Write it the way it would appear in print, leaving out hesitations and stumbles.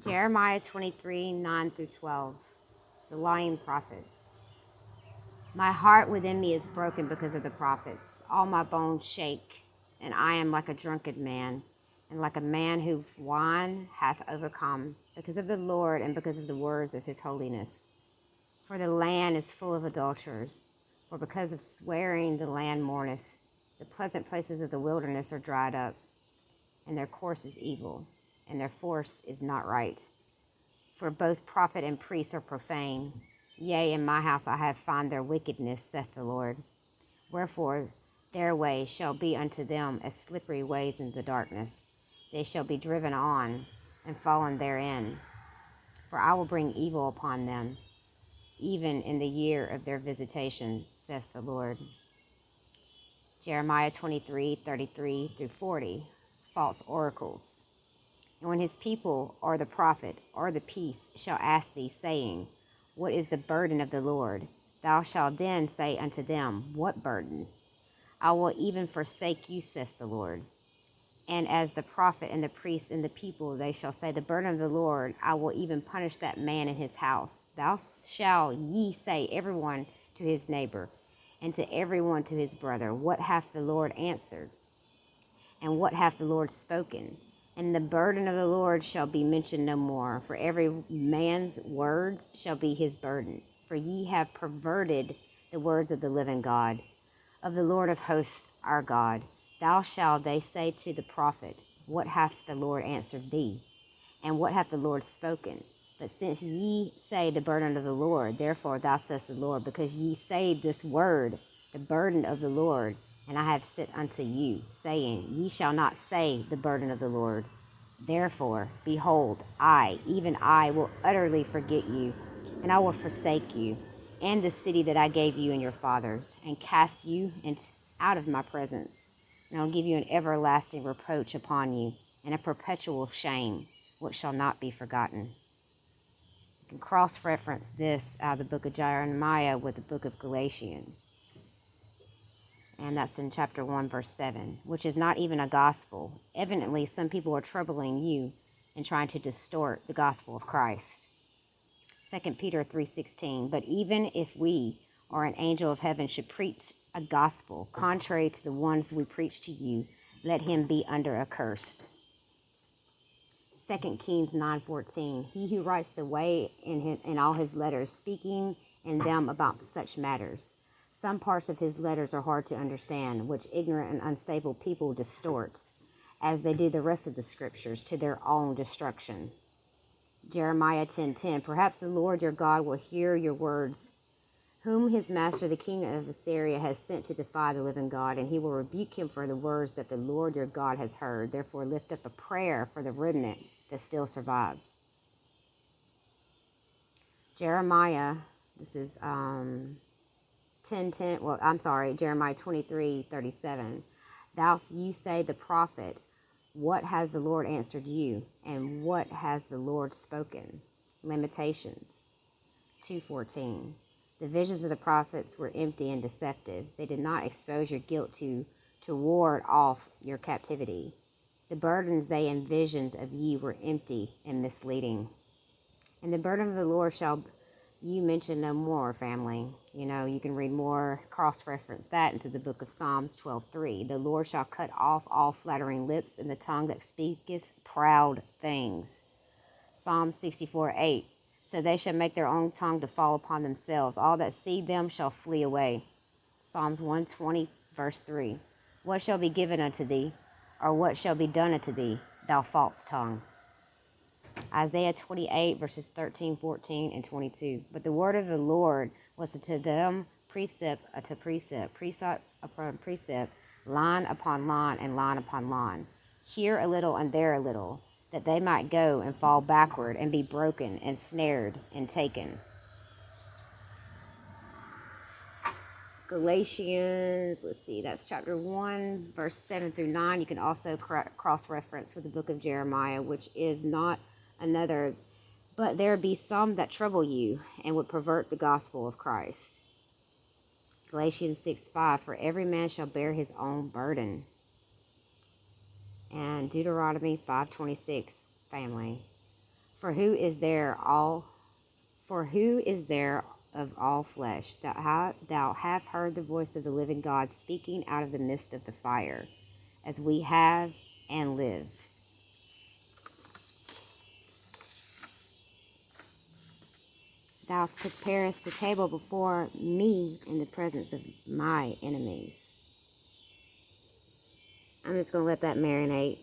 Jeremiah 23, 9 through 12. The lying prophets. My heart within me is broken because of the prophets. All my bones shake, and I am like a drunken man, and like a man who wine hath overcome, because of the Lord and because of the words of his holiness. For the land is full of adulterers, for because of swearing the land mourneth. The pleasant places of the wilderness are dried up, and their course is evil, and their force is not right. For both prophet and priest are profane. Yea, in my house I have found their wickedness, saith the Lord. Wherefore their way shall be unto them as slippery ways in the darkness. They shall be driven on and fallen therein. For I will bring evil upon them, even in the year of their visitation, saith the Lord. Jeremiah 23, 33 through 40. False oracles. And when his people, or the prophet, or the priest, shall ask thee, saying, What is the burden of the Lord? Thou shalt then say unto them, What burden? I will even forsake you, saith the Lord. And as the prophet and the priest and the people, they shall say, The burden of the Lord, I will even punish that man in his house. Thou shall ye say, every one to his neighbor, and to every one to his brother, What hath the Lord answered? And what hath the Lord spoken? And the burden of the Lord shall be mentioned no more, for every man's words shall be his burden. For ye have perverted the words of the living God, of the Lord of hosts our God. Thou shalt they say to the prophet, What hath the Lord answered thee? And what hath the Lord spoken? But since ye say the burden of the Lord, therefore thou says the Lord, because ye say this word, the burden of the Lord, and I have sent unto you, saying, Ye shall not say the burden of the Lord. Therefore, behold, I, even I, will utterly forget you, and I will forsake you, and the city that I gave you and your fathers, and cast you out of my presence. And I will give you an everlasting reproach upon you, and a perpetual shame, which shall not be forgotten. You can cross-reference this out of the book of Jeremiah with the book of Galatians. And that's in chapter 1, verse 7, which is not even a gospel. Evidently, some people are troubling you and trying to distort the gospel of Christ. 2 Peter 3:16, but even if we or an angel of heaven should preach a gospel contrary to the ones we preach to you, let him be under accursed. 2 Kings 9:14, he who writes the way in all his letters, speaking in them about such matters. Some parts of his letters are hard to understand, which ignorant and unstable people distort, as they do the rest of the scriptures, to their own destruction. Jeremiah 10:10, perhaps the Lord your God will hear your words, whom his master the king of Assyria has sent to defy the living God, and he will rebuke him for the words that the Lord your God has heard. Therefore lift up a prayer for the remnant that still survives. Jeremiah, this is Jeremiah 23:37. You say the prophet, What has the Lord answered you? And what has the Lord spoken? Lamentations 2:14. The visions of the prophets were empty and deceptive. They did not expose your guilt to ward off your captivity. The burdens they envisioned of you were empty and misleading. And the burden of the Lord shall you mention no more, family. You can read more, cross-reference that into the book of Psalms 12:3. The Lord shall cut off all flattering lips and the tongue that speaketh proud things. Psalm 64:8. So they shall make their own tongue to fall upon themselves. All that see them shall flee away. Psalms 120, verse 3. What shall be given unto thee, or what shall be done unto thee, thou false tongue? Isaiah 28, verses 13, 14, and 22. But the word of the Lord was to them precept to precept, precept upon precept, line upon line, and line upon line. Here a little and there a little, that they might go and fall backward and be broken and snared and taken. Galatians, that's chapter 1, verse 7 through 9. You can also cross-reference with the book of Jeremiah, which is not another, but there be some that trouble you and would pervert the gospel of Christ. Galatians 6:5, for every man shall bear his own burden. And Deuteronomy 5:26, family. For who is there all For who is there of all flesh that thou have heard the voice of the living God speaking out of the midst of the fire, as we have and lived? Thou preparest a table before me in the presence of my enemies. I'm just going to let that marinate.